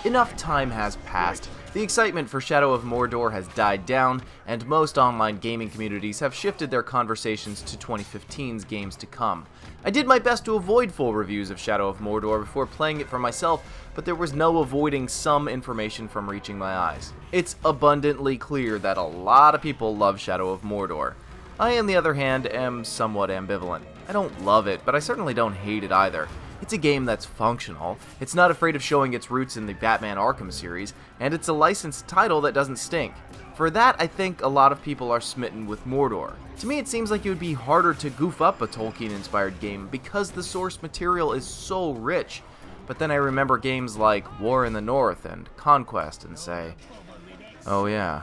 Enough time has passed. The excitement for Shadow of Mordor has died down, and most online gaming communities have shifted their conversations to 2015's games to come. I did my best to avoid full reviews of Shadow of Mordor before playing it for myself, but there was no avoiding some information from reaching my eyes. It's abundantly clear that a lot of people love Shadow of Mordor. I, on the other hand, am somewhat ambivalent. I don't love it, but I certainly don't hate it either. It's a game that's functional, it's not afraid of showing its roots in the Batman Arkham series, and it's a licensed title that doesn't stink. For that, I think a lot of people are smitten with Mordor. To me, it seems like it would be harder to goof up a Tolkien-inspired game because the source material is so rich. But then I remember games like War in the North and Conquest and say, oh yeah.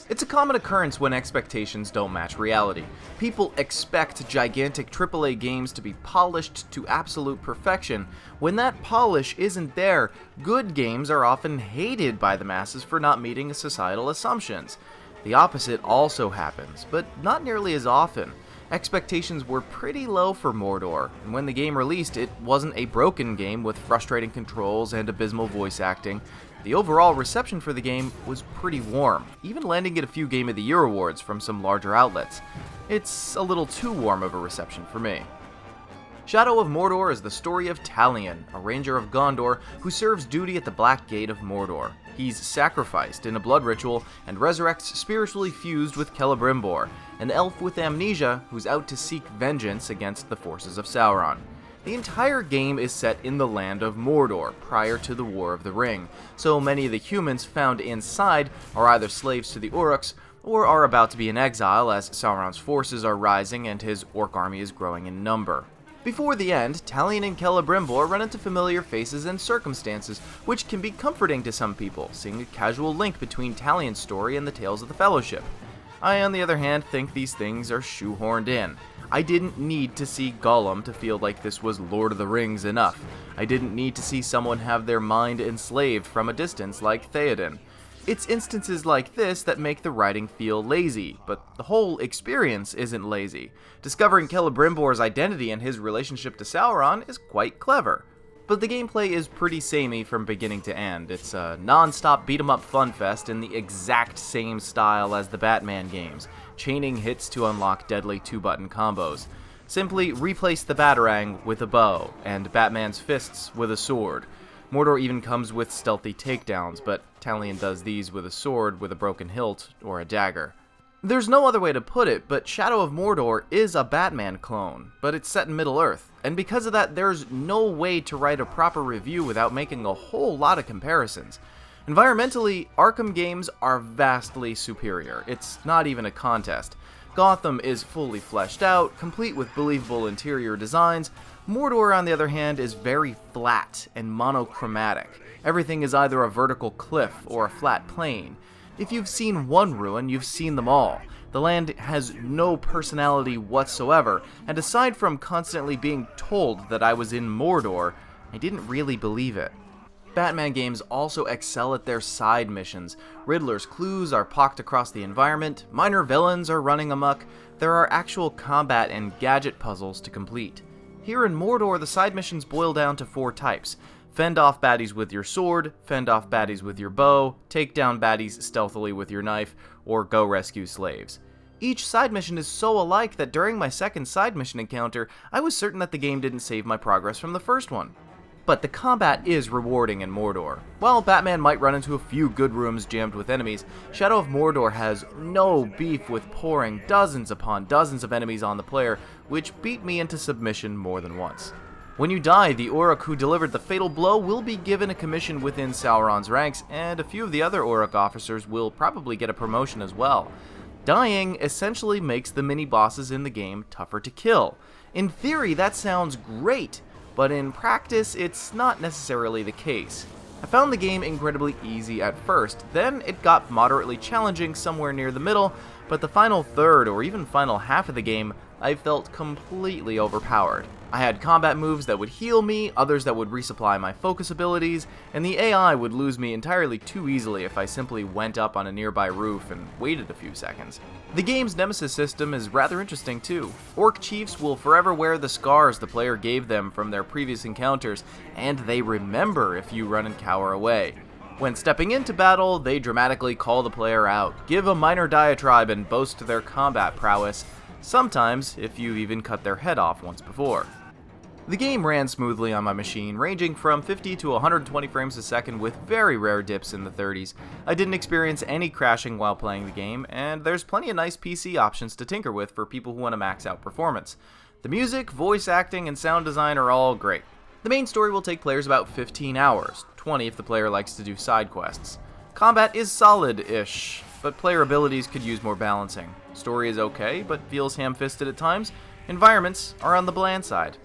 It's a common occurrence when expectations don't match reality. People expect gigantic AAA games to be polished to absolute perfection. When that polish isn't there, good games are often hated by the masses for not meeting societal assumptions. The opposite also happens, but not nearly as often. Expectations were pretty low for Mordor, and when the game released, it wasn't a broken game with frustrating controls and abysmal voice acting. The overall reception for the game was pretty warm, even landing it a few Game of the Year awards from some larger outlets. It's a little too warm of a reception for me. Shadow of Mordor is the story of Talion, a ranger of Gondor who serves duty at the Black Gate of Mordor. He's sacrificed in a blood ritual and resurrects spiritually fused with Celebrimbor, an elf with amnesia who's out to seek vengeance against the forces of Sauron. The entire game is set in the land of Mordor prior to the War of the Ring, so many of the humans found inside are either slaves to the Uruks or are about to be in exile as Sauron's forces are rising and his orc army is growing in number. Before the end, Talion and Celebrimbor run into familiar faces and circumstances, which can be comforting to some people, seeing a casual link between Talion's story and the Tales of the Fellowship. I, on the other hand, think these things are shoehorned in. I didn't need to see Gollum to feel like this was Lord of the Rings enough. I didn't need to see someone have their mind enslaved from a distance like Theoden. It's instances like this that make the writing feel lazy, but the whole experience isn't lazy. Discovering Celebrimbor's identity and his relationship to Sauron is quite clever. But the gameplay is pretty samey from beginning to end. It's a non-stop beat-em-up funfest in the exact same style as the Batman games, chaining hits to unlock deadly two-button combos. Simply replace the Batarang with a bow, and Batman's fists with a sword. Mordor even comes with stealthy takedowns, but Talion does these with a sword with a broken hilt or a dagger. There's no other way to put it, but Shadow of Mordor is a Batman clone, but it's set in Middle-earth, and because of that, there's no way to write a proper review without making a whole lot of comparisons. Environmentally, Arkham games are vastly superior. It's not even a contest. Gotham is fully fleshed out, complete with believable interior designs. Mordor, on the other hand, is very flat and monochromatic. Everything is either a vertical cliff or a flat plain. If you've seen one ruin, you've seen them all. The land has no personality whatsoever, and aside from constantly being told that I was in Mordor, I didn't really believe it. Batman games also excel at their side missions. Riddler's clues are pocked across the environment, minor villains are running amok, there are actual combat and gadget puzzles to complete. Here in Mordor, the side missions boil down to 4 types. Fend off baddies with your sword, fend off baddies with your bow, take down baddies stealthily with your knife, or go rescue slaves. Each side mission is so alike that during my second side mission encounter, I was certain that the game didn't save my progress from the first one. But the combat is rewarding in Mordor. While Batman might run into a few good rooms jammed with enemies, Shadow of Mordor has no beef with pouring dozens upon dozens of enemies on the player, which beat me into submission more than once. When you die, the Uruk who delivered the fatal blow will be given a commission within Sauron's ranks, and a few of the other Uruk officers will probably get a promotion as well. Dying essentially makes the mini-bosses in the game tougher to kill. In theory, that sounds great, but in practice, it's not necessarily the case. I found the game incredibly easy at first, then it got moderately challenging somewhere near the middle, but the final third or even final half of the game I felt completely overpowered. I had combat moves that would heal me, others that would resupply my focus abilities, and the AI would lose me entirely too easily if I simply went up on a nearby roof and waited a few seconds. The game's nemesis system is rather interesting too. Orc chiefs will forever wear the scars the player gave them from their previous encounters, and they remember if you run and cower away. When stepping into battle, they dramatically call the player out, give a minor diatribe, and boast their combat prowess, sometimes if you've even cut their head off once before. The game ran smoothly on my machine, ranging from 50 to 120 frames a second with very rare dips in the 30s. I didn't experience any crashing while playing the game, and there's plenty of nice PC options to tinker with for people who want to max out performance. The music, voice acting, and sound design are all great. The main story will take players about 15 hours, 20 if the player likes to do side quests. Combat is solid-ish, but player abilities could use more balancing. Story is okay, but feels ham-fisted at times. Environments are on the bland side.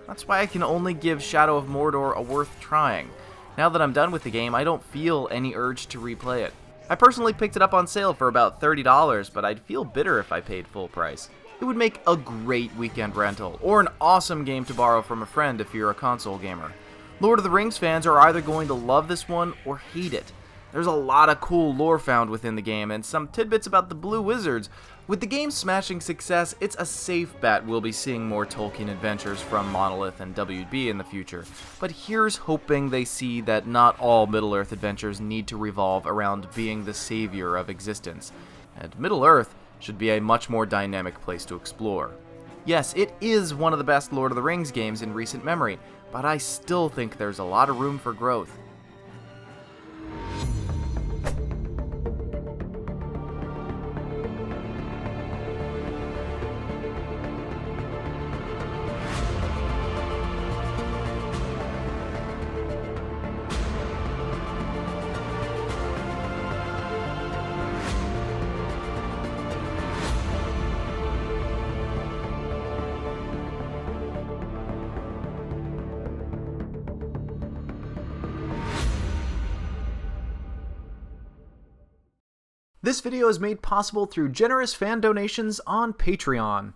That's why I can only give Shadow of Mordor a worth trying. Now that I'm done with the game, I don't feel any urge to replay it. I personally picked it up on sale for about $30, but I'd feel bitter if I paid full price. It would make a great weekend rental, or an awesome game to borrow from a friend if you're a console gamer. Lord of the Rings fans are either going to love this one or hate it. There's a lot of cool lore found within the game, and some tidbits about the Blue Wizards. With the game's smashing success, it's a safe bet we'll be seeing more Tolkien adventures from Monolith and WB in the future. But here's hoping they see that not all Middle-earth adventures need to revolve around being the savior of existence, and Middle-earth should be a much more dynamic place to explore. Yes, it is one of the best Lord of the Rings games in recent memory, but I still think there's a lot of room for growth. This video is made possible through generous fan donations on Patreon.